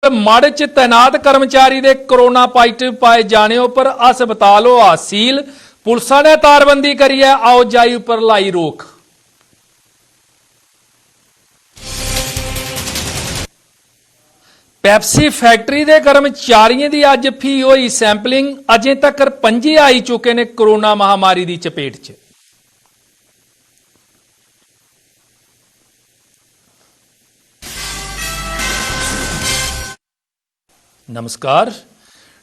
मड़ च तैनात कर्मचारी दे कोरोना पॉजिटिव पाए जाने उपर हस्पताल होआ सील। पुलिस ने तारबंदी करी है, आओ जाई उपर लाई रोक। पैप्सी फैक्ट्री के कर्मचारियों की अज भी हुई सैंपलिंग। अजे तक 5 आई चुके ने कोरोना महामारी की चपेट च। नमस्कार,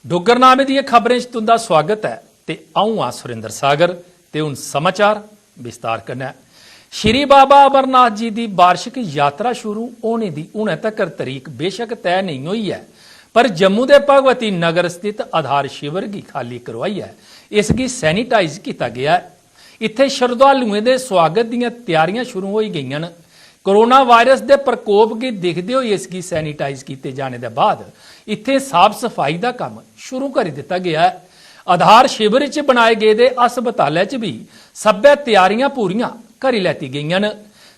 डोगरनामे दी खबरें तुंदा स्वागत है। ते आऊँ आ सुरेंद्र सागर ते हुण समाचार विस्तार करना। श्री बाबा अमरनाथ जी की वार्षिक यात्रा शुरू होने की हुणे तक तारीख बेशक तय नहीं हुई है, पर जम्मू के भगवती नगर स्थित आधार शिविर की खाली करवाई है। इसकी सैनीटाइज किया गया है। इत्थे श्रद्धालुओं के स्वागत दीयां तैयारियां शुरू हो गई हैं। कोरोना वायरस के प्रकोप की दिखते हुए इसकी सैनीटाइज किए जाने के बाद इत्थे साफ सफाई का काम शुरू कर दिता गया है। आधार शिविर च बनाए गए हस्पताल च भी सभ्य तैयारियां पूरियां करी लैती गई हैं।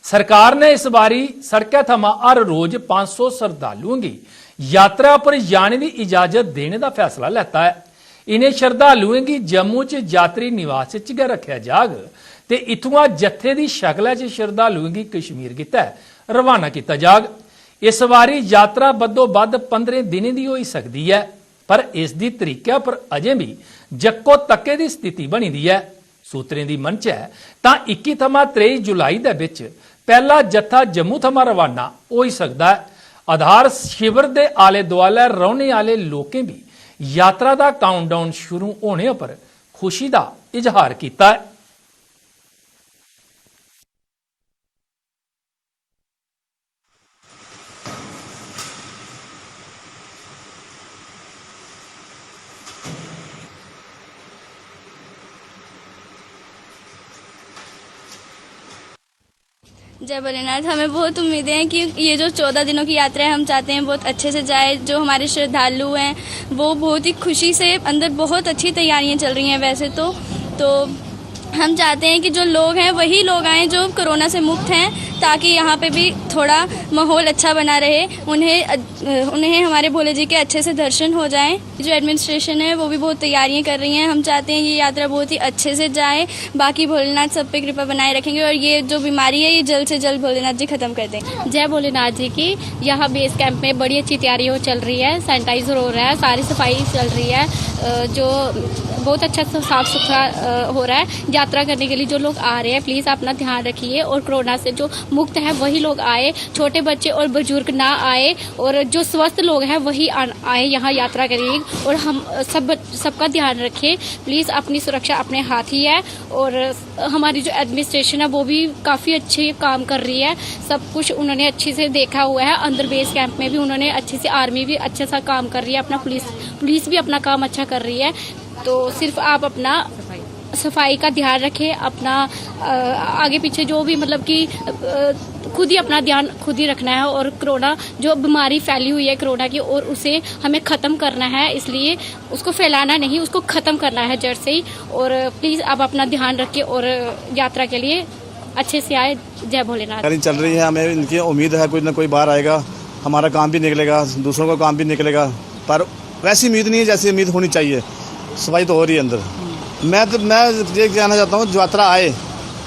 सरकार ने इस बारी सड़कों थमां हर रोज 500 श्रद्धालुओं की यात्रा पर जाने की इजाजत देने का फैसला लेता है। इन्हें श्रद्धालुओं की जम्मू च यात्री निवास च गै रखा जाग ते इथुआं जत्थे की शक्ल च श्रद्धालुओं की कश्मीर गित्तै रवाना किया जाग। इस बारी यात्रा बदोबद 15 दिनों की हो सकती है, पर इसकी तरीके पर अजे भी जक्को तक्के की स्थिति बनी दी है। सूत्रें की मंच है तो 21 थमां 23 जुलाई के बिच पहला जत्था जम्मू थमां रवाना हो सकता है। आधार शिविर के आले दुआले रहने वाले लोगों भी यात्रा का काउंटडाउन शुरू होने पर खुशी का इजहार किया है। जय भोलेनाथ। हमें बहुत उम्मीदें हैं कि ये जो 14 दिनों की यात्रा है, हम चाहते हैं बहुत अच्छे से जाए। जो हमारे श्रद्धालु हैं वो बहुत ही खुशी से, अंदर बहुत अच्छी तैयारियां चल रही हैं वैसे तो हम चाहते हैं कि जो लोग हैं वही लोग आएँ जो कोरोना से मुक्त हैं, ताकि यहाँ पे भी थोड़ा माहौल अच्छा बना रहे। उन्हें हमारे भोले जी के अच्छे से दर्शन हो जाएं। जो एडमिनिस्ट्रेशन है वो भी बहुत तैयारियां कर रही हैं। हम चाहते हैं ये यात्रा बहुत ही अच्छे से जाए। बाकी भोलेनाथ सब पे कृपा बनाए रखेंगे और ये जो बीमारी है ये जल्द से जल्द भोलेनाथ जी खत्म कर दें। जय भोलेनाथ जी की। यहाँ बेस कैंप में बड़ी अच्छी तैयारियाँ चल रही है, सैनिटाइजर हो रहा है, सारी सफाई चल रही है, जो बहुत अच्छा साफ सुथरा हो रहा है। यात्रा करने के लिए जो लोग आ रहे हैं प्लीज़ अपना ध्यान रखिए और कोरोना से जो मुक्त है वही लोग आए, छोटे बच्चे और बुजुर्ग ना आए, और जो स्वस्थ लोग हैं वही आए यहाँ यात्रा करेंगे। और हम सबका ध्यान रखें प्लीज़। अपनी सुरक्षा अपने हाथ ही है। और हमारी जो एडमिनिस्ट्रेशन है वो भी काफ़ी अच्छे काम कर रही है। सब कुछ उन्होंने अच्छे से देखा हुआ है। अंदर बेस कैंप में भी उन्होंने अच्छे से, आर्मी भी अच्छे सा काम कर रही है, अपना पुलिस भी अपना काम अच्छा कर रही है। तो सिर्फ आप अपना सफाई का ध्यान रखें, अपना आगे पीछे जो भी मतलब कि खुद ही अपना ध्यान खुद ही रखना है। और कोरोना जो बीमारी फैली हुई है कोरोना की, और उसे हमें ख़त्म करना है, इसलिए उसको फैलाना नहीं, उसको ख़त्म करना है जड़ से ही। और प्लीज़ आप अपना ध्यान रखें और यात्रा के लिए अच्छे से आए। जय भोलेनाथ। चल रही है, हमें इनकी उम्मीद है कोई ना कोई बाहर आएगा, हमारा काम भी निकलेगा, दूसरों का काम भी निकलेगा, पर वैसी उम्मीद नहीं है जैसी उम्मीद होनी चाहिए। सफाई तो हो रही है अंदर। मैं ये कहना चाहता हूँ यात्रा आए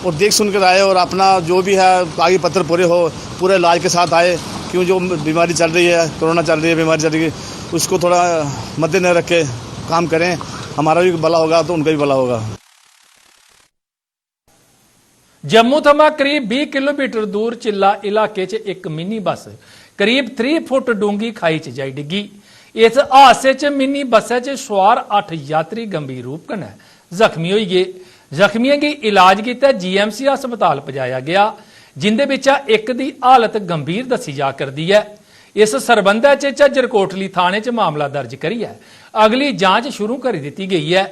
और देख सुन कर आए, और अपना जो भी है कागज पत्र पूरे हो, पूरे इलाज के साथ आए। क्यों जो बीमारी चल रही है, कोरोना चल रही है, बीमारी चल रही है, उसको थोड़ा मद्देनजर रख के काम करें। हमारा भी भला होगा तो उनका भी भला होगा। जम्मू थमां करीब 20 किलोमीटर दूर चिल्ला इलाके च एक मिनी बस करीब 3 फुट डूंगी खाई च जाई डिग्गी। इस हादसे च मिनी बस्सै च सवार 8 यात्री गंभीर रूप कन्नै जख्मी होई गए। जख्मियों की इलाज किते GMC हस्पताल पजाया गया, जिंदे बिचा एक दी हालत गंभीर दसी जा करदी है। इस सरबंधै च झज्जर कोटली थाने च मामला दर्ज करियै अगली जांच शुरू कर दी गई है।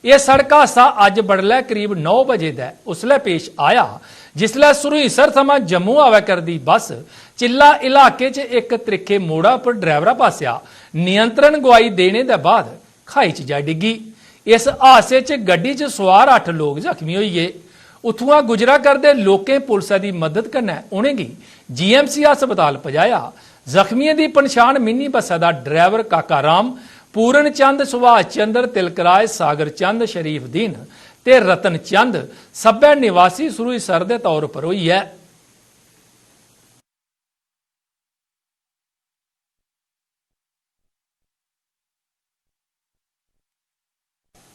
यह सड़क हादसा अज बडलै करीब 9 बजे दा उसलै पेश आया, जिसलै सुरईसर थमां जम्मू आवे करदी बस चिल्ला इलाके च एक त्रिखे मोड़ा पर ड्राइवरा पासिया नियंत्रण गवाई देने के बाद खाई च जा डिग्गी। इस हादसे च गड्डी च सवार 8 लोग जख्मी होई गए। उत्थुआं गुजरा करदे लोकें पुलिस की मदद कन्नै उनेंगी GMC हस्पताल पजाया। ਜ਼ਖਮੀਆਂ ਦੀ ਪਛਾਣ ਮਿੰਨੀ ਬੱਸਾਂ ਦਾ ਡਰਾਈਵਰ ਕਾਕਾ ਰਾਮ, ਪੂਰਨ ਚੰਦ, ਸੁਭਾਸ਼ ਚੰਦਰ, ਤਿਲਕਰਾਜ, ਸਾਗਰ ਚੰਦ, ਸ਼ਰੀਫਦੀਨ ਤੇ ਰਤਨ ਚੰਦ ਸੱਭੇ ਨਿਵਾਸੀ ਸਰੂਈਸਰ ਦੇ ਤੌਰ ਪਰ ਹੋਈ ਹੈ।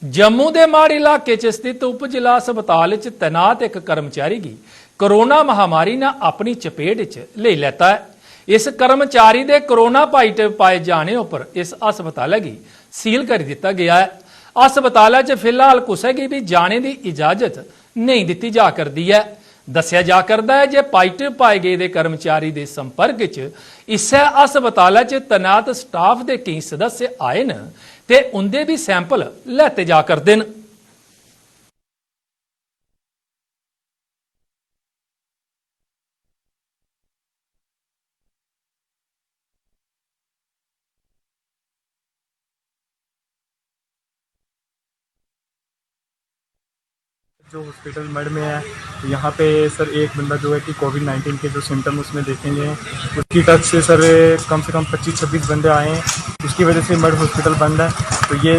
जम्मू के माड़ इलाके च स्थित उप जिला हस्पताल च तैनात एक कर्मचारी की कोरोना महामारी ने अपनी चपेट च ले लेता है। इस कर्मचारी के कोरोना पॉजिटिव पाए जाने पर इस हस्पताल की सील कर दिता गया है। हस्पताल च फिलहाल किसी की भी जाने की इजाजत नहीं दी जा करती है। दस्या जा करता है जे पॉजिटिव पाए गए कर्मचारी के संपर्क च इस हस्पताल च तैनात स्टाफ के कई सदस्य आए न ते उनके भी सैंपल लेते जा करते हैं। जो हॉस्पिटल मड में है यहाँ पे सर एक बंदा जो है कि कोविड-19 के जो सिम्टम उसमें देखेंगे उसकी टच से सर कम से कम 25-26 बंदे आए हैं। उसकी वजह से मड हॉस्पिटल बंद है। तो ये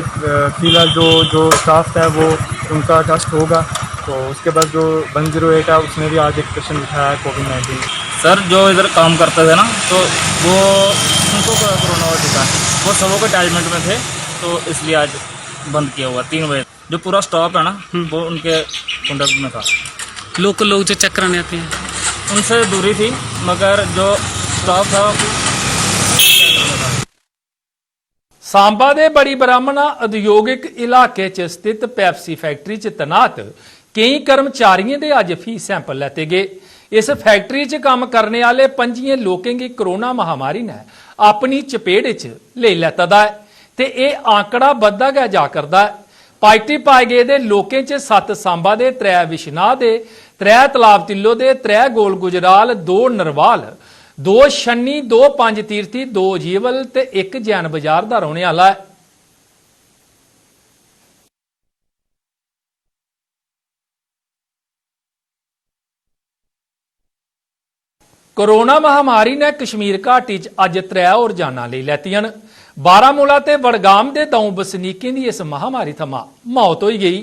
फिलहाल जो स्टाफ है वो उनका टेस्ट होगा। तो उसके बाद जो 108 है उसने भी आज एक पेशेंट उठाया है कोविड-19। सर जो इधर काम करते थे ना तो वो उनको कोरोना हो चुका है, वो सबों के अटैचमेंट में थे तो इसलिए आज बंद किया हुआ 3 बजे। जो पूरा स्टॉप है ना वो उनके कॉन्टेक्ट में था। लोकल लोग जो चेक कराने आते हैं उनसे दूरी थी मगर जो स्टॉप था सांबा दे बड़ी ब्राह्मणा उद्योगिक इलाके च स्थित पैप्सी फैक्ट्री च तैनात कई कर्मचारियों के अज फी सैंपल लेते गए। इस फैक्ट्री च काम करने वाले 25 लोगों की कोरोना महामारी ने अपनी चपेट च ले लेता है ते यह आंकड़ा बढ़ता गया जा करता है। पॉजिटिव पाए गए दे लोकें च 7 सांबा दे, 3 विशनाह दे, 3 तलाब तिल्लो दे, 3 गोल गुजराल, 2 नरवाल, 2 छन्नी, 2 पंज तीर्थी, 2 जीवल ते 1 जैन बाजार का रहने वाला है। कोरोना महामारी ने कश्मीर घाटी च अज 3 होर जाना ले लैतियां। बारामूला ते वडगाम दे 2 बसनीकें दी इस महामारी थमां मौत हो गई।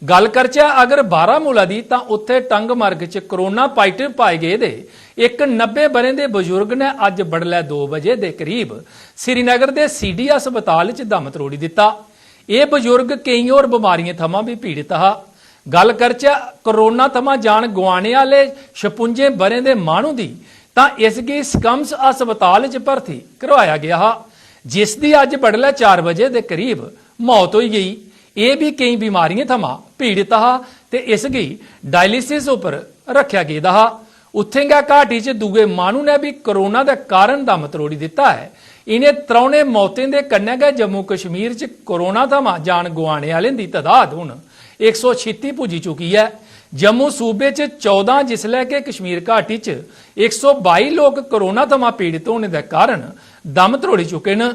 गल करचे अगर बारामूला दी तां उत्थे टंगमर्ग च कोरोना पॉजिटिव पाए गए दे एक 90 बरे दे बजुर्ग ने अज बडलै 2 बजे दे करीब श्रीनगर दे CD हस्पताल च दम त्रोड़ी दिता। यह बजुर्ग कई होर बीमारियां थमां भी पीड़ित हा। गल करचे कोरोना थमां जान गवाने वाले 56 बरे दे मानू दी तां इसगी स्कम्स हस्पताल च भर्ती करवाया गया हा, जिसकी अज बडलै 4 बजे के करीब मौत हो गई। ये भी कई बीमारियां थमां पीड़ित हा ते इसगी डायलिसिस उपर रखा गया हा। उत्थे गै घाटी च दूए मानू ने भी कोरोना के कारण दम त्रोड़ी दिता है। इन्हें त्रौने मौतें के कन्नै गै जम्मू कश्मीर च कोरोना थमां जान गवाने वाले की तादाद हुण 136 पुजी चुकी है। जम्मू सूबे च 14 जिसलै कि कश्मीर घाटी च 122 लोग कोरोना थमां पीड़ित होने के कारण दम त्रोड़ी चुके हैं।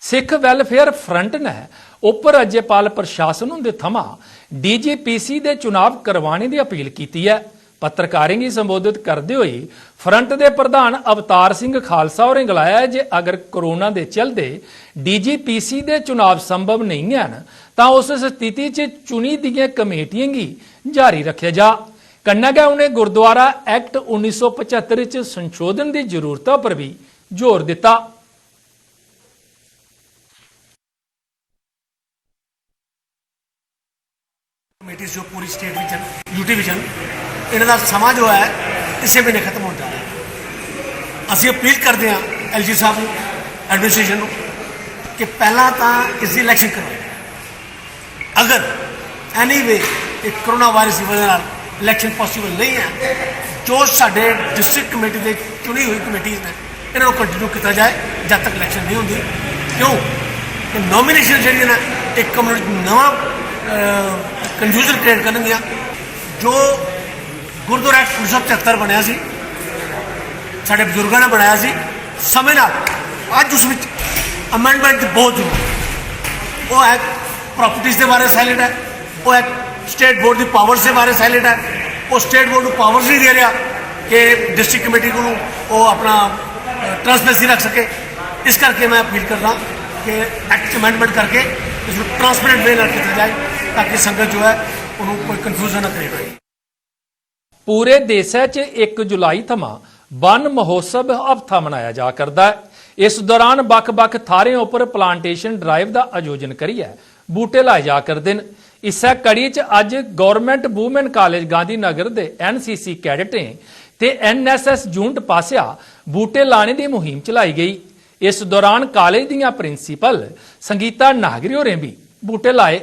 सिख वैलफेयर फ्रंट ने उप राज्यपाल प्रशासन उनके थमां DGPC के चुनाव करवाने की अपील की है। पत्रकारें की संबोधित करते हुए फ्रंट के प्रधान अवतार सिंह खालसा होरें गलाया है जे अगर कोरोना के चलते DGPC के चुनाव संभव नहीं है तो उस स्थिति च चुनी दी कमेटियां की जारी रखे जा। कन्नै गै उन्हें गुरुद्वारा एक्ट 1975 च संशोधन की जरूरत पर भी जोर दिता। कमेटी जो पूरी स्टेट विजन यूटी विजन इन्हों समा जो है इसे महीने खत्म हो जाए। असी अपील करते हैं LG साहब एडमिनिस्ट्रेशन कि पहला तो इसकी इलैक्शन करवाए। अगर एनी वे कोरोना वायरस की वजह इलैक्शन पॉसिबल नहीं है, जो साढ़े डिस्ट्रिक्ट कमेटी के चुनी हुई कमेटीज ने इन्होंने कंटिन्यू किया जाए जब तक इलैक्शन नहीं होती। क्यों कि नॉमीनेशन जी ने एक कम्युनिटी नवा कन्फ्यूजन क्रिएट करनगियां। जो गुरुद्वारा एक्ट 1975 बनया सी साढ़े बजुर्गों ने बनाया सी समय नाल अज उस अमेंडमेंट बहुत जरूरी। वो एक्ट प्रॉपर्टीज़ के बारे साइलेंट है, वो एक्ट स्टेट बोर्ड की पावर से बारे साइलेंट है, वो स्टेट बोर्ड को पावर्स नहीं दे रहा कि डिस्ट्रिक्ट कमेटी को वो अपना ट्रांसपेरेंसी रख सके। इस करके मैं अपील कर रहा कि एक्ट अमेंडमेंट करके इसको ट्रांसपेरेंट वे ना किया जाए ताकि संगत जो है उन्होंने कोई कन्फ्यूजन ना करे। पूरे देश च 1 जुलाई थमां वन महोत्सव हफ्ता मनाया जा करदा है। इस दौरान बख-बख थारें उपर प्लांटेशन ड्राइव का आयोजन करिए बूटे लाए जा करदे न। इस्सै कड़ी च अज गौरमेंट वूमेन कॉलेज गांधीनगर दे NCC कैडेटें ते NSS यूनिट पासिया बूटे लाने की मुहिम चलाई गई। इस दौरान कॉलेज दीयां प्रिंसीपल संगीता नागरी होरें भी बूटे लाए।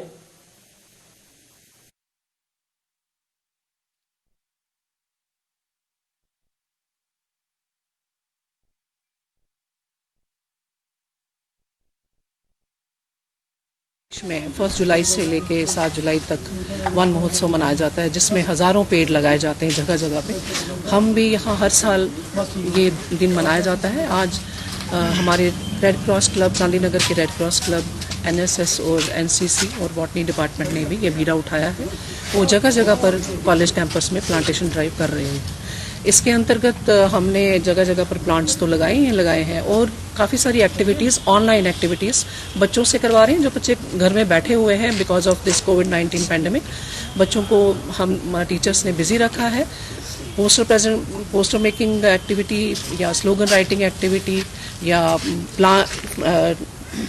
में 1 जुलाई से लेके 7 जुलाई तक वन महोत्सव मनाया जाता है, जिसमें हज़ारों पेड़ लगाए जाते हैं जगह जगह पे। हम भी यहाँ हर साल ये दिन मनाया जाता है। आज हमारे रेड क्रॉस क्लब, गांधीनगर के रेड क्रॉस क्लब, NSS और NCC और बॉटनी डिपार्टमेंट ने भी ये बीड़ा उठाया है। वो जगह जगह पर कॉलेज कैंपस में प्लांटेशन ड्राइव कर रहे हैं। इसके अंतर्गत हमने जगह जगह पर प्लांट्स तो लगाए हैं और काफ़ी सारी एक्टिविटीज़, ऑनलाइन एक्टिविटीज़ बच्चों से करवा रहे हैं। जो बच्चे घर में बैठे हुए हैं because of this covid pandemic, बच्चों को हम टीचर्स ने बिजी रखा है। पोस्टर मेकिंग एक्टिविटी या स्लोगन राइटिंग एक्टिविटी या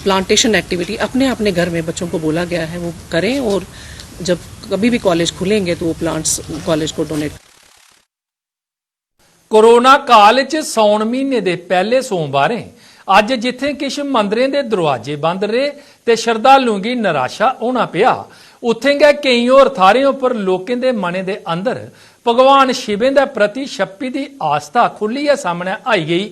प्लांटेशन एक्टिविटी अपने अपने घर में बच्चों को बोला गया है वो करें, और जब कभी भी कॉलेज खुलेंगे तो वो प्लांट्स कॉलेज को डोनेट। कोरोना काल च सौण महीने के पहले सोमवारें अज जिथे किश मंदिरें के दरवाजे बंद रहे ते श्रद्धालुओं की निराशा होना पिया, उत्थे गै कई होर थारें उपर लोकें दे मने दे अंदर भगवान शिवें दे प्रति छप्पी दी आस्था खुल्लियै सामने आई गई।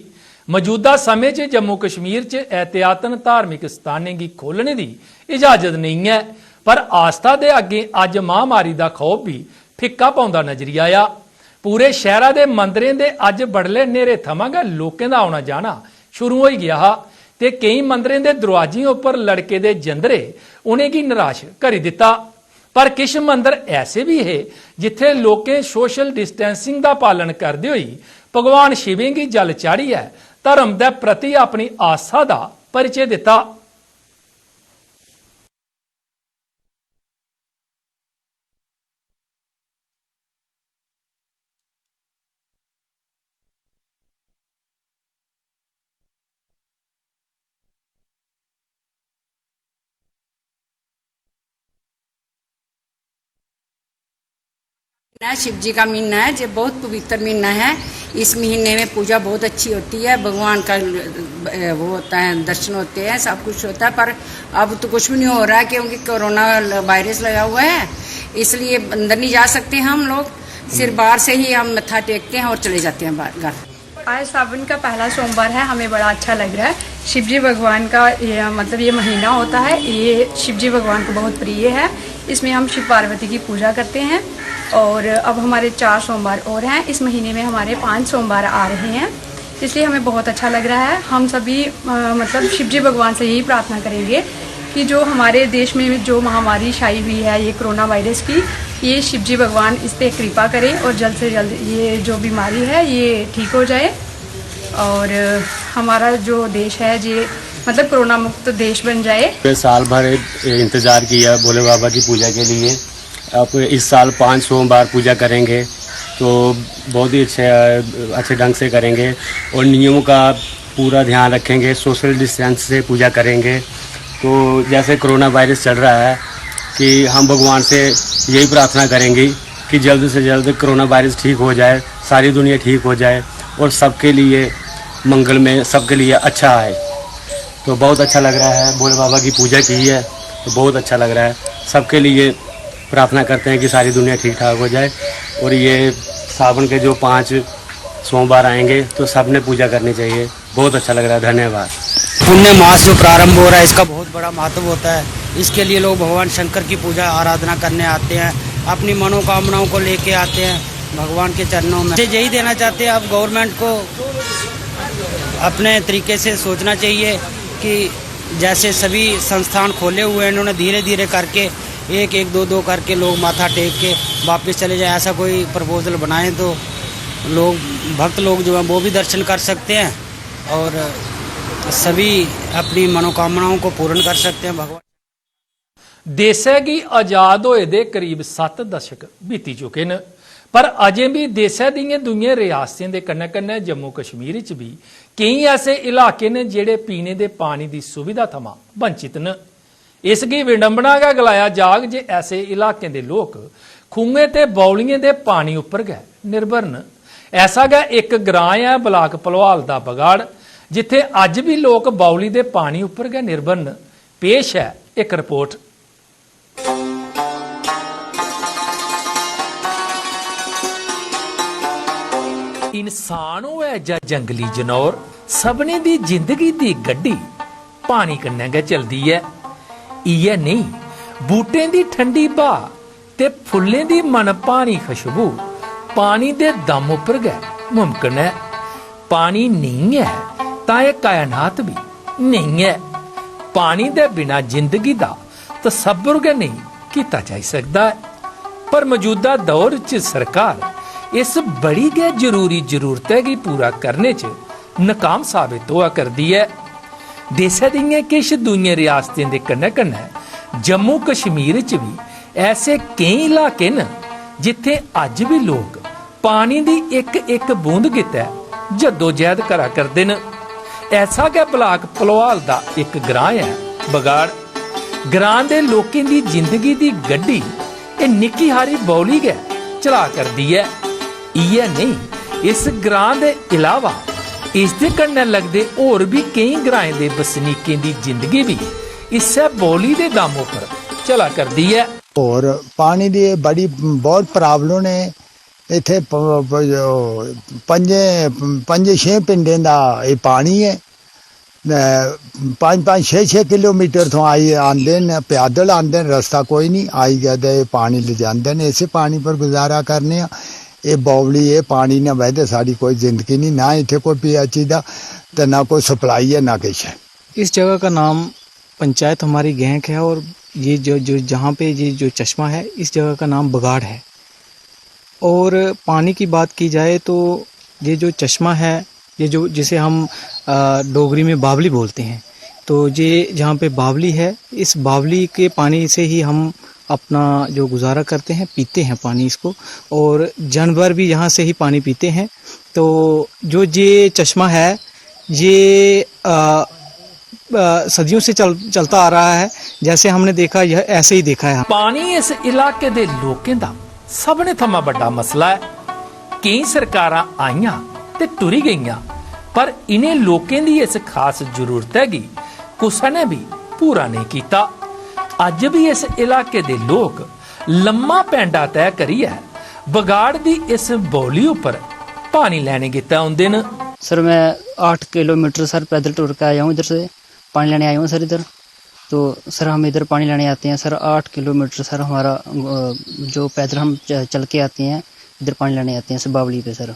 मौजूदा समय च जम्मू कश्मीर च एहतियातन धार्मिक स्थानें गी खोलने की इजाजत नहीं है, पर आस्था दे अगे अज महामारी का खौफ भी फिक्का पाउंदा नजरी आया। पूरे शहरा दे मंदिरें दे अज बड़ले नेरे थमां गै लोकें दा आउणा जाना शुरू हो गया हा ते कई मंदिरें दे दरवाजियां उपर लड़के दे जंदरे उन्हें गी निराश करी दिता। पर किश मंदिर ऐसे भी है जिथे लोकें सोशल डिस्टेंसिंग का पालन करदे होई भगवान शिवें गी जल चाढ़ी है धर्म दे प्रति अपनी आस्था का परिचय दिता। शिव जी का महीना है, जो बहुत पवित्र महीना है। इस महीने में पूजा बहुत अच्छी होती है, भगवान का वो होता है, दर्शन होते हैं, सब कुछ होता है। पर अब तो कुछ भी नहीं हो रहा है क्योंकि कोरोना वायरस लगा हुआ है, इसलिए अंदर नहीं जा सकते हम लोग। सिर्फ बाहर से ही हम मत्था टेकते हैं और चले जाते हैं घर। आज सावन का पहला सोमवार है, हमें बड़ा अच्छा लग रहा है। शिव जी भगवान का ये महीना होता है, ये शिव जी भगवान को बहुत प्रिय है। इसमें हम शिव पार्वती की पूजा करते हैं और अब हमारे 4 सोमवार और हैं। इस महीने में हमारे 5 सोमवार आ रहे हैं, इसलिए हमें बहुत अच्छा लग रहा है। हम सभी मतलब शिव जी भगवान से यही प्रार्थना करेंगे कि जो हमारे देश में जो महामारी छाई हुई है ये कोरोना वायरस की, ये शिव जी भगवान इस पर कृपा करें और जल्द से जल्द ये जो बीमारी है ये ठीक हो जाए और हमारा जो देश है ये मतलब कोरोना मुक्त देश बन जाए। साल भर इंतज़ार किया भोले बाबा की पूजा के लिए। अब इस साल 5 सोमवार पूजा करेंगे तो बहुत ही अच्छे ढंग से करेंगे और नियमों का पूरा ध्यान रखेंगे, सोशल डिस्टेंस से पूजा करेंगे। तो जैसे कोरोना वायरस चल रहा है कि हम भगवान से यही प्रार्थना करेंगे कि जल्द से जल्द कोरोना वायरस ठीक हो जाए, सारी दुनिया ठीक हो जाए और सबके लिए मंगल में, सबके लिए अच्छा आए। तो बहुत अच्छा लग रहा है, भोले बाबा की पूजा की है तो बहुत अच्छा लग रहा है। सबके लिए प्रार्थना करते हैं कि सारी दुनिया ठीक ठाक हो जाए। और ये सावन के जो 5 सोमवार आएंगे तो सब ने पूजा करनी चाहिए। बहुत अच्छा लग रहा है, धन्यवाद। पुण्य मास जो प्रारंभ हो रहा है इसका बहुत बड़ा महत्व होता है। इसके लिए लोग भगवान शंकर की पूजा आराधना करने आते हैं, अपनी मनोकामनाओं को लेके आते हैं भगवान के चरणों में। यही देना चाहते हैं, अब गवर्नमेंट को अपने तरीके से सोचना चाहिए कि जैसे सभी संस्थान खोले हुए हैं, इन्होंने धीरे धीरे करके एक एक दो दो करके लोग माथा टेक के वापस चले जाए। ऐसा कोई प्रपोजल बनाएं तो लोग, भक्त लोग जो हैं वो भी दर्शन कर सकते हैं और सभी अपनी मनोकामनाओं को पूर्ण कर सकते हैं। भगवान देशै गी आजाद होए दे करीब 7 दशक बीती चुके न, पर अजें भी देशै दियां दूइयां रियासतें दे कन्नै कन्नै जम्मू कश्मीर च भी कई ऐसे इलाके ने जेड़े पीने दे पानी दी सुविधा थमां वंचित न। इसगी विडंबना गै गलाया जाग जे ऐसे इलाकें दे लोक खूहें ते बौलियें दे पानी उप्पर गै निर्भर न। ऐसा गै एक ग्रां है ब्लाक भलवाल दा बगाड़, जिथे अज भी लोक बौली दे पानी उप्पर गै निर्भर न। पेश है एक रिपोर्ट। इंसान होए जां जंगली जनौर, सबने दी जिंदगी दी गड्डी पानी कन्नै गै चलदी है। इयै नहीं, बूटें दी ठंडी ब्हाऽ ते फुल्लें दी मन भानी खुशबू पानी दे दम उप्पर गै मुमकिन है। पानी नहीं है तां एह कायनात भी नहीं है। पानी दे बिना जिंदगी दा तसव्वुर गै नहीं कीता जाई सकदा है। पर मौजूदा दौर च सरकार इस बड़ी गै जरूरी जरूरतै गी पूरा करने च नाकाम साबित होआ करदी है। देशै दियां किश दूइयां रियासतें दे कन्नै कन्नै जम्मू कश्मीर च भी ऐसे कई इलाके न जिथे अज भी लोग पानी दी एक एक बूंद गितै जद्दोजहद करा करदे न। ऐसा गै ब्लाक भलवाल दा एक ग्रां है बगाड़। ग्रां दे लोकें दी जिंदगी दी गड्डी ए निक्की हारी बौली गै चला करदी है। इयै नहीं, इस ग्रां दे इलावा इस दे कन्नै लगदे होर भी कई ग्राएं दे बसनीकें दी जिंदगी भी इस्सै बौली दे दम उप्पर चला करदी है। और पानी दी बड़ी बहुत प्रॉब्लम ने इत्थे। पंजे छे पिंडें दा एह पानी है। 5-6 किलोमीटर तो आई आंदे न, पैदल आंदे न, रास्ता कोई नहीं, आई गए ते पानी ले जांदे न। इसे पानी पर गुजारा करने ये बौली ये पानी ना बहते साड़ी कोई जिंदगी नहीं, ना इतने कोई पीएचई दा ते ना कोई सप्लाई है ना कुछ है। इस जगह का नाम पंचायत हमारी गैंक है और ये जो जहाँ पे ये जो चश्मा है इस जगह का नाम बगाड़ है। और पानी की बात की जाए तो ये जो चश्मा है, ये जो जिसे हम डोगरी में बावली बोलते हैं, तो ये जहाँ पे बावली है, इस बावली के पानी से ही हम अपना जो गुजारा करते हैं, पीते हैं पानी इसको, और जानवर भी यहाँ से ही पानी पीते हैं। तो जो ये चश्मा है ये सदियों से चलता आ रहा है। जैसे हमने देखा यह ऐसे ही देखा है। पानी इस इलाके दे लोकें दा सबने थमां बड़ा मसला है। कई सरकारां आईयां ते टुरी गईयां, पर इन्हें लोकें दी इस खास जरूरत हैगी कुसै ने भी पूरा नहीं कीता। अज भी इस इलाके दे लोग लम्मा पैंडा तय करियै बगाड़ दी इस बौली उपर पानी लैने गितै आउंदे न। सर मैं 8 किलोमीटर सर पैदल टूर के आया हूँ, इधर से पानी लेने आया हूँ सर इधर। तो सर हम इधर पानी लेने आते हैं सर 8 किलोमीटर सर हमारा जो पैदल हम चल के आते हैं, इधर पानी लेने आते हैं सर बावली पे सर।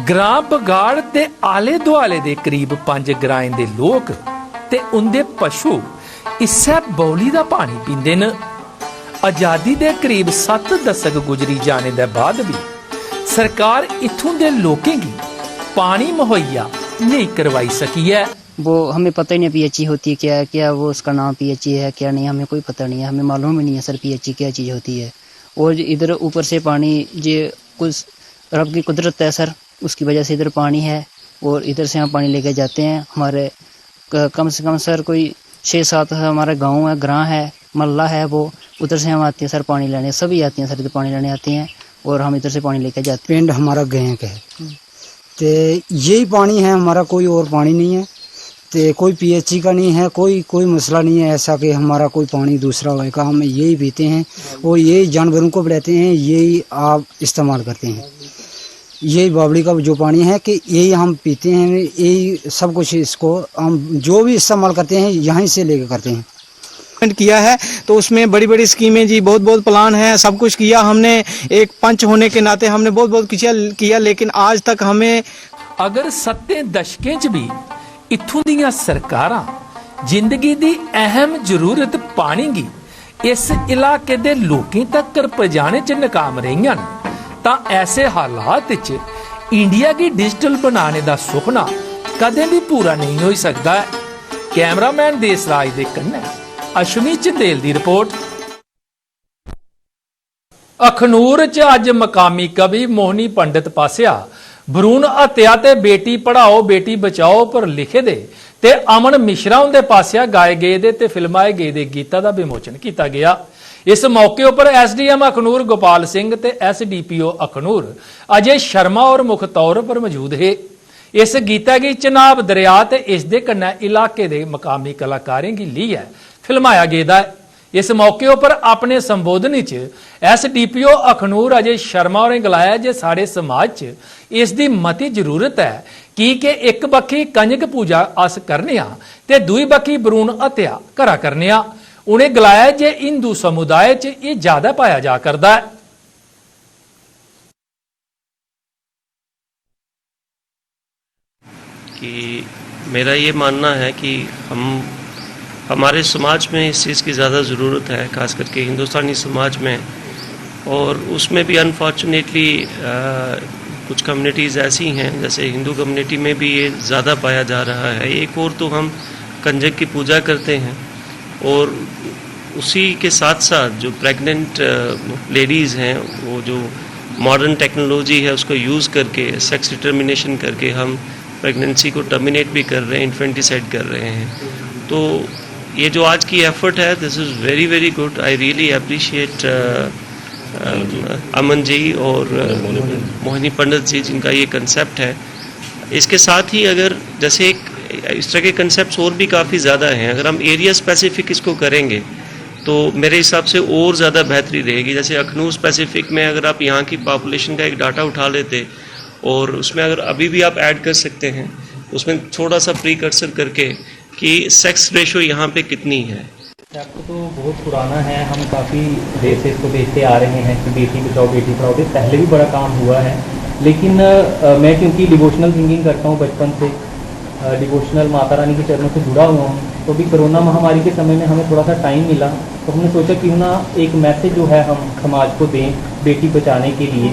ग्रां बगाड़ ते आले दुआले दे करीब 5 ग्राएं दे लोक ते उंदे पशु इस्सै बौली दा पानी पींदे न। आजादी दे करीब 7 दशक गुजरी जाने दे बाद भी सरकार इत्थों दे लोकें गी पानी मुहैया नहीं करवाई सकी है। वो हमें पता ही नहीं पीएचई होती है क्या है, क्या वो उसका नाम पीएचई है क्या नहीं, हमें कोई पता नहीं है, हमें मालूम ही नहीं है सर पीएचई क्या चीज़ होती है। और इधर ऊपर से पानी ये कुछ रब की कुदरत है सर, उसकी वजह से इधर पानी है और इधर से हम पानी लेके जाते हैं। हमारे कम से कम सर कोई 6-7 हमारा गांव है, ग्रां है, मल्ला है, वो उधर से हम आते हैं सर पानी लेने, सभी आते हैं सर इधर पानी लेने आते हैं और हम इधर से पानी लेके जाते हैं। पिंड हमारा गैंक है तो यही पानी है हमारा, कोई और पानी नहीं है। तो कोई पीएचई का नहीं है, कोई मसला नहीं है ऐसा कि हमारा कोई पानी दूसरा होगा। हम यही पीते हैं और यही जानवरों को पिलाते हैं, यही आप इस्तेमाल करते हैं। यही बावड़ी का जो पानी है कि यही हम पीते हैं, यही सब कुछ इसको हम जो भी इस्तेमाल करते हैं यहीं से लेकर करते हैं। किया है तो उसमें बड़ी बड़ी स्कीमें जी, बहुत प्लान है, सब कुछ किया हमने। एक पंच होने के नाते हमने बहुत किया, लेकिन आज तक हमें अगर 7 दशकें च भी इत्थों दियां सरकारां जिंदगी दी अहम जरूरत पानी गी इस इलाके दे लोकें तक पहुंचाने च नाकाम रहियां तां ऐसे हालात च इंडिया की डिजिटल बनाने का सुपना कदें भी पूरा नहीं हो सकता। कैमरामैन देसराज दे कन्नै अश्विनी चंदेल की रिपोर्ट। अखनूर च अज मकामी कवि मोहनी पंडित पासिया भरूण हत्या ते बेटी पढ़ाओ बेटी बचाओ पर लिखे दे ते अमन मिश्रा उनके पासिया गाए गए दे ते फिल्माए गए दे गीतां दा विमोचन किया गया। इस मौके पर SDM अखनूर गोपाल सिंह ते SDPO अखनूर अजय शर्मा और मुख तौर पर मौजूद है। इस गीता गी चनाब दरिया ते इस दे कन्नै इलाके दे मकामी कलाकारें गी ली है फिल्माया गेदा है। इस मौके पर अपने संबोधन च SDPO अखनूर अजय शर्मा होरें गलाया जे साढ़े समाज च इस दी मती जरूरत है कि एक बक्खी कंजक पूजा अस करने ते दूई बक्खी भरूण हत्या करा करने। उन्हें गलाया जे हिंदू समुदाय च यह ज्यादा पाया जा करदा है। कि मेरा ये मानना है कि हमारे समाज में इस चीज़ की ज़्यादा ज़रूरत है, खास करके हिंदुस्तानी समाज में, और उसमें भी अनफॉर्चुनेटली कुछ कम्युनिटीज़ ऐसी हैं, जैसे हिंदू कम्युनिटी में भी ये ज़्यादा पाया जा रहा है। एक और तो हम कंजक की पूजा करते हैं और उसी के साथ साथ जो प्रेग्नेंट लेडीज़ हैं वो जो मॉडर्न टेक्नोलॉजी है उसको यूज़ करके सेक्स डिटर्मिनेशन करके हम प्रेगनेंसी को टर्मिनेट भी कर रहे हैं, इन्फेंटिसाइड कर रहे हैं। तो ये जो आज की एफर्ट है, this is very very good. I really appreciate Aman ji और मोहिनी पंडित जी जिनका ये कंसेप्ट है। इसके साथ ही अगर जैसे इस तरह के कंसेप्ट्स और भी काफ़ी ज़्यादा हैं, अगर हम एरिया स्पेसिफिक इसको करेंगे तो मेरे हिसाब से और ज़्यादा बेहतरी रहेगी। जैसे अखनूर स्पेसिफिक में अगर आप यहाँ की पॉपुलेशन का एक डाटा उठा लेते और उसमें अगर अभी भी आप ऐड कर सकते हैं उसमें थोड़ा सा प्रीकर्सर करके कि सेक्स रेशो यहाँ पे कितनी है। आपको तो बहुत पुराना है, हम काफ़ी देर से इसको देखते आ रहे हैं कि बेटी बचाओ बेटी पढ़ाओ। इससे पहले भी बड़ा काम हुआ है, लेकिन मैं क्योंकि डिवोशनल थिंकिंग करता हूँ बचपन से, डिवोशनल माता रानी के चरणों से जुड़ा हुआ हूँ, तो भी कोरोना महामारी के समय में हमें थोड़ा सा टाइम मिला तो हमने सोचा क्यों ना एक मैसेज जो है हम समाज को दें बेटी बचाने के लिए।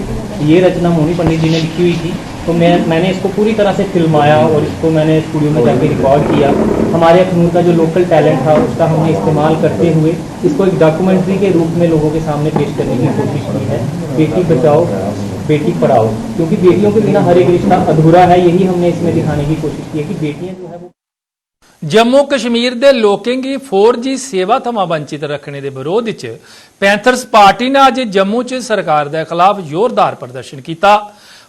ये रचना मोहिनी पंडित जी ने लिखी हुई थी, तो मैंने इसको पूरी तरह से फिल्माया और इसको मैंने स्टूडियो में जाके रिकॉर्ड किया। हमारे अखनूर का जो लोकल टैलेंट था उसका हमने इस्तेमाल करते हुए इसको एक डॉक्यूमेंट्री के रूप में लोगों के सामने पेश करने की कोशिश की है। बेटी बचाओ बेटी पढ़ाओ, क्योंकि बेटियों के बिना हर एक रिश्ता अधूरा है, यही हमने इसमें दिखाने की कोशिश की है कि बेटियां जो है वो। जम्मू कश्मीर के लोगों की 4G सेवा थमां वंचित रखने के विरोध च पैंथर्स पार्टी ने अज जम्मू च सरकार के खिलाफ जोरदार प्रदर्शन किया।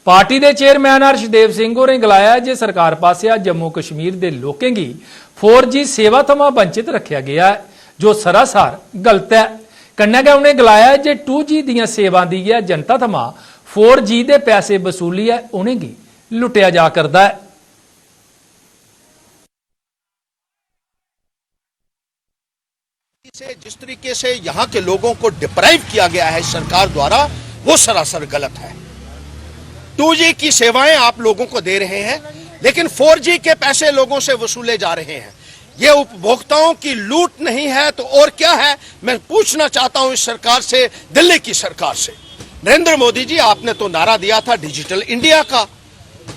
पार्टी के चेयरमैन हर्षदेव सिंह होरें गलाया जे सरकार पासिया जम्मू कश्मीर के लोगों की 4G सेवा थमां वंचित रखा गया है, जो सरासर गलत है। कन्नै गै उन्हें गलाया जे 2G दियां सेवा दी है जनता थमां 4G के पैसे वसूली है उन्हें लुटिया जा करदा है। जिस तरीके से यहाँ के लोगों को डिप्राइव किया गया है सरकार द्वारा, वो सरासर गलत है। 2G की सेवाएं आप लोगों को दे रहे हैं, लेकिन 4G के पैसे लोगों से वसूले जा रहे हैं। ये उपभोक्ताओं की लूट नहीं है तो और क्या है? मैं पूछना चाहता हूं इस सरकार से, दिल्ली की सरकार से। नरेंद्र मोदी जी, आपने तो नारा दिया था डिजिटल इंडिया का,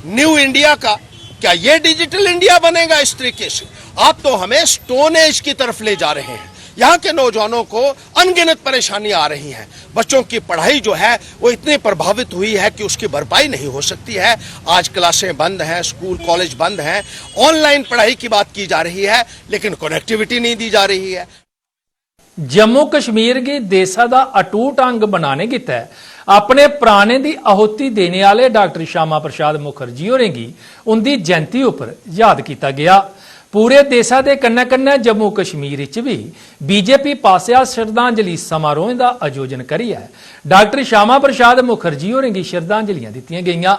न्यू इंडिया का। क्या ये डिजिटल इंडिया बनेगा इस तरीके से? आप तो हमें स्टोन एज की तरफ ले जा रहे हैं। यहाँ के नौजवानों को अनगिनत परेशानियां आ रही हैं। बच्चों की पढ़ाई जो है वो इतनी प्रभावित हुई है कि उसकी भरपाई नहीं हो सकती है। आज क्लासें बंद हैं, स्कूल कॉलेज बंद हैं, ऑनलाइन पढ़ाई की बात की जा रही है, लेकिन कनेक्टिविटी नहीं दी जा रही है। जम्मू कश्मीर की देशा का अटूट अंग बनाने की तय अपने प्राणे की आहुति देने वाले डॉक्टर श्यामा प्रसाद मुखर्जी होरें गी उनकी जयंती उपर याद किया गया। पूरे देशा के कन्नै कन्नै जम्मू कश्मीर भी बीजेपी पासिया श्रद्धांजलि समारोह का आयोजन करियै डॉक्टर श्यामा प्रसाद मुखर्जी होरें गी श्रद्धांजलियां दित्तियां गईयां।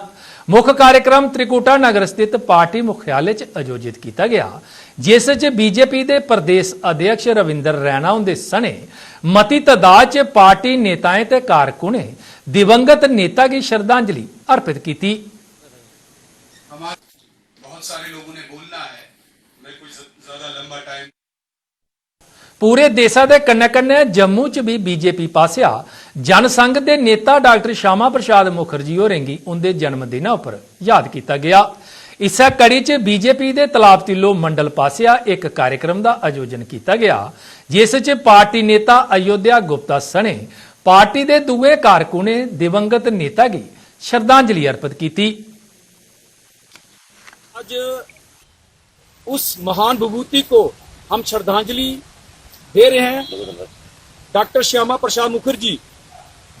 मुख्य कार्यक्रम त्रिकुटा नगर स्थित पार्टी मुख्यालय च आयोजित किया गया, जिस च बीजेपी के प्रदेश अध्यक्ष रविंदर रैना उनके सने मती तादाद च पार्टी नेताएं ते कारकुनें दिवंगत नेता की श्रद्धांजलि अर्पित की। बहुत सारे लोगों ने बोलना है, मैं कुछ ज्यादा लंबा टाइम। पूरे देशा दे कन्ने कन्ने जम्मू च भी बीजेपी पासिया जनसंघ दे नेता डॉक्टर श्यामा प्रसाद मुखर्जी होरें गी उनके जन्मदिन उपर याद किया गया। इस कड़ी च बीजेपी दे तलाब तिल्लो मंडल पासिया एक कार्यक्रम का आयोजन किया गया, जिस च पार्टी नेता अयोध्या गुप्ता सने पार्टी दे दूए कारकुने दिवंगत नेता की श्रद्धांजलि अर्पित की। आज उस महान विभूति को हम श्रद्धांजलि दे रहे हैं। डॉक्टर श्यामा प्रसाद मुखर्जी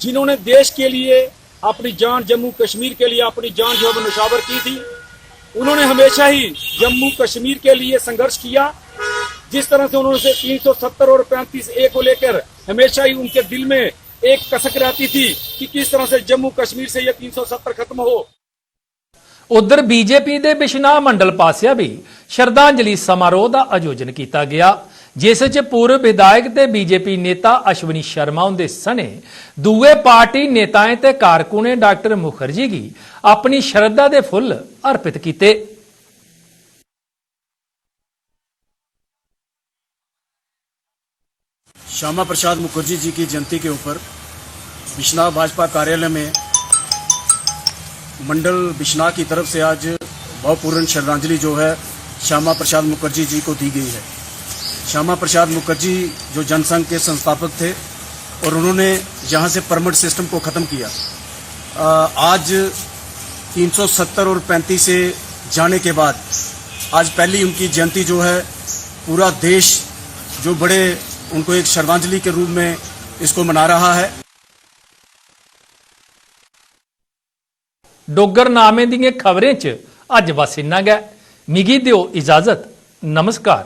जिन्होंने देश के लिए अपनी जान, जम्मू कश्मीर के लिए अपनी जान जो है न्यौछावर की थी। उन्होंने हमेशा ही जम्मू कश्मीर के लिए संघर्ष किया। जिस तरह से उन्होंने 370 और 35A को लेकर हमेशा ही उनके दिल में एक कसक रहती थी कि किस तरह से जम्मू कश्मीर से यह 370 खत्म हो। उधर बीजेपी दे बिश्नाह मंडल पासिया भी श्रद्धांजलि समारोह का आयोजन किया गया, जिस च पूर्व विधायक ते बीजेपी नेता अश्विनी शर्मा उनके सने दूए पार्टी नेताएं ते कारकुने डॉक्टर मुखर्जी की अपनी श्रद्धा दे फुल अर्पित किए। श्यामा प्रसाद मुखर्जी जी की जयंती के ऊपर बिश्नाह भाजपा कार्यालय में मंडल बिश्नाह की तरफ से आज भावपूर्ण श्रद्धांजलि जो है श्यामा प्रसाद मुखर्जी जी को दी गई है। श्यामा प्रसाद मुखर्जी जो जनसंघ के संस्थापक थे और उन्होंने यहाँ से परमिट सिस्टम को ख़त्म किया। आज 370 और 35 से जाने के बाद आज पहली उनकी जयंती जो है पूरा देश जो बड़े उनको एक श्रद्धांजलि के रूप में इसको मना रहा है। डोगर नामे दी खबरें च अज बस इन्ना गै। मिगी दिओ इजाजत। नमस्कार।